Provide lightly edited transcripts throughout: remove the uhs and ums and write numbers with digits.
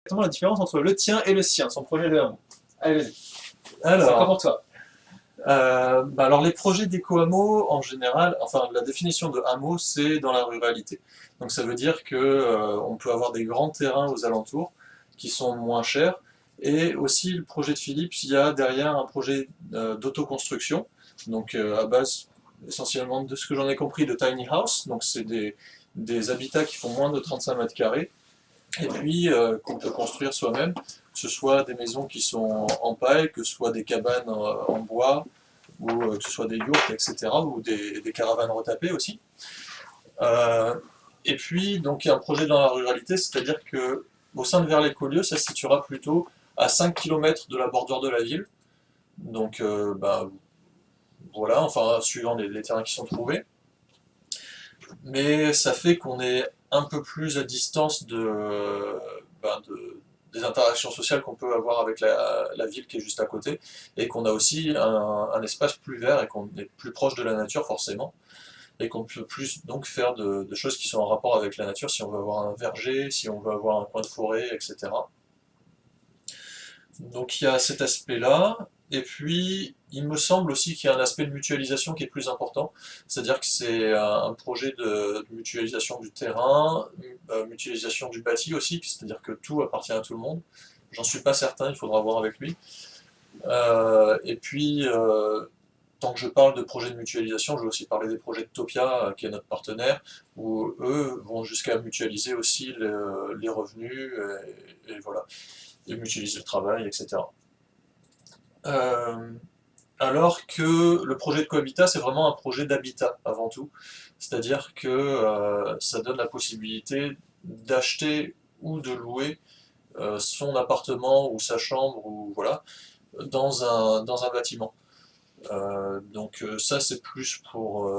exactement la différence entre le tien et le sien, son projet de hameau. Allez, vas-y. C'est quoi Alors, pour toi? alors les projets d'éco-hameaux, en général, enfin la définition de hameau, c'est dans la ruralité. Donc ça veut dire que on peut avoir des grands terrains aux alentours qui sont moins chers. Et aussi le projet de Philips, il y a derrière un projet d'autoconstruction. Donc à base essentiellement de ce que j'en ai compris de tiny house. Donc c'est des habitats qui font moins de 35 mètres carrés et puis qu'on peut construire soi-même, que ce soit des maisons qui sont en paille, que ce soit des cabanes en bois, ou que ce soit des yurts, etc., ou des caravanes retapées aussi. Euh, et puis, donc, il y a un projet dans la ruralité, c'est-à-dire que au sein de Vers-les-Collioures, ça se situera plutôt à 5 km de la bordure de la ville. Donc, voilà, enfin, suivant les terrains qui sont trouvés. Mais ça fait qu'on est un peu plus à distance des interactions sociales qu'on peut avoir avec la ville qui est juste à côté, et qu'on a aussi un espace plus vert et qu'on est plus proche de la nature forcément, et qu'on peut plus donc faire de choses qui sont en rapport avec la nature, si on veut avoir un verger, si on veut avoir un coin de forêt, etc. Donc il y a cet aspect-là, et puis il me semble aussi qu'il y a un aspect de mutualisation qui est plus important, c'est-à-dire que c'est un projet de mutualisation du terrain, mutualisation du bâti aussi, c'est-à-dire que tout appartient à tout le monde. J'en suis pas certain, il faudra voir avec lui. Et puis, tant que je parle de projets de mutualisation, je vais aussi parler des projets de Topia, qui est notre partenaire, où eux vont jusqu'à mutualiser aussi les revenus, et voilà, et mutualiser le travail, etc. Euh, alors que le projet de cohabitat, c'est vraiment un projet d'habitat avant tout. C'est-à-dire que ça donne la possibilité d'acheter ou de louer son appartement ou sa chambre, ou voilà, dans un bâtiment. Ça, c'est plus pour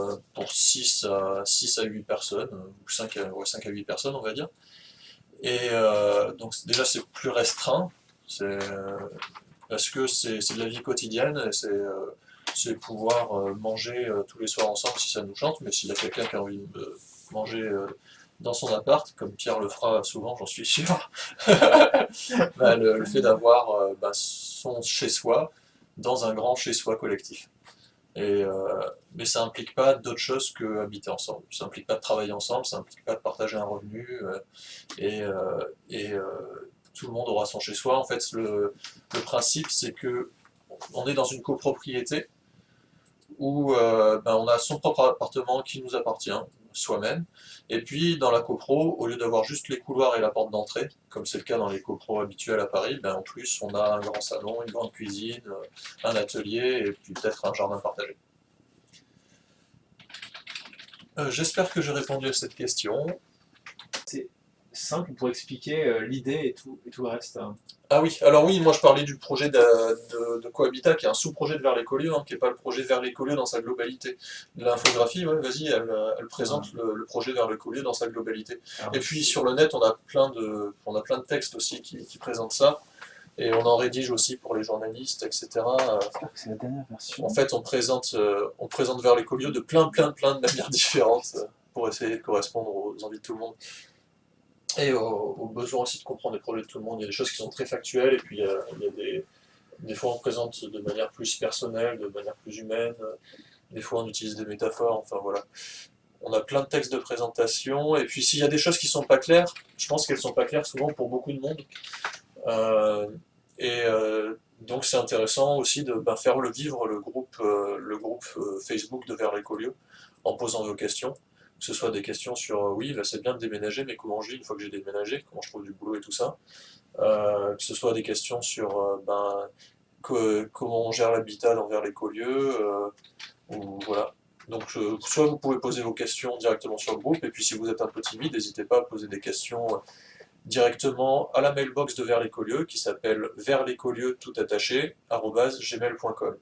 6 à 8 personnes, ou 5 à, ouais, 5 à 8 personnes, on va dire. Et donc déjà, c'est plus restreint. Parce que c'est de la vie quotidienne, et c'est pouvoir manger tous les soirs ensemble si ça nous chante, mais s'il y a quelqu'un qui a envie de manger dans son appart, comme Pierre le fera souvent, j'en suis sûr, bah, le fait d'avoir son chez-soi dans un grand chez-soi collectif. Mais ça implique pas d'autre chose que habiter ensemble. Ça implique pas de travailler ensemble, ça implique pas de partager un revenu, et, euh, et tout le monde aura son chez-soi. En fait, le principe, c'est que on est dans une copropriété où on a son propre appartement qui nous appartient soi-même. Et puis dans la copro, au lieu d'avoir juste les couloirs et la porte d'entrée, comme c'est le cas dans les copros habituels à Paris, en plus on a un grand salon, une grande cuisine, un atelier et puis peut-être un jardin partagé. J'espère que j'ai répondu à cette question. C'est simple pour expliquer l'idée et tout le reste, hein. Ah oui, alors oui, moi je parlais du projet de Cohabitat, qui est un sous-projet de Vers-les-Collioures, hein, qui n'est pas le projet Vers-les-Collioures dans sa globalité. L'infographie, ouais, vas-y, elle présente le projet Vers-les-Collioures dans sa globalité. Alors, Et puis sur le net, on a plein de textes aussi qui présentent ça, et on en rédige aussi pour les journalistes, etc. j'espère que c'est la dernière version. En fait, on présente Vers-les-Collioures de plein de manières différentes, pour essayer de correspondre aux envies de tout le monde. Et au besoin aussi de comprendre les projets de tout le monde. Il y a des choses qui sont très factuelles, et puis il y a des fois on présente de manière plus personnelle, de manière plus humaine, des fois on utilise des métaphores, enfin voilà. On a plein de textes de présentation, et puis s'il y a des choses qui sont pas claires, je pense qu'elles sont pas claires souvent pour beaucoup de monde. Euh, donc c'est intéressant aussi de faire vivre le groupe Facebook de Vers les Collioures, en posant vos questions, que ce soit des questions sur oui, là c'est bien de déménager, mais comment je vis une fois que j'ai déménagé, comment je trouve du boulot et tout ça, que ce soit des questions sur comment on gère l'habitat dans Vers les Collioures, ou voilà. Donc soit vous pouvez poser vos questions directement sur le groupe, et puis si vous êtes un peu timide, n'hésitez pas à poser des questions directement à la mailbox de Vers les Collioures, qui s'appelle verslescollieux tout attaché @gmail.com.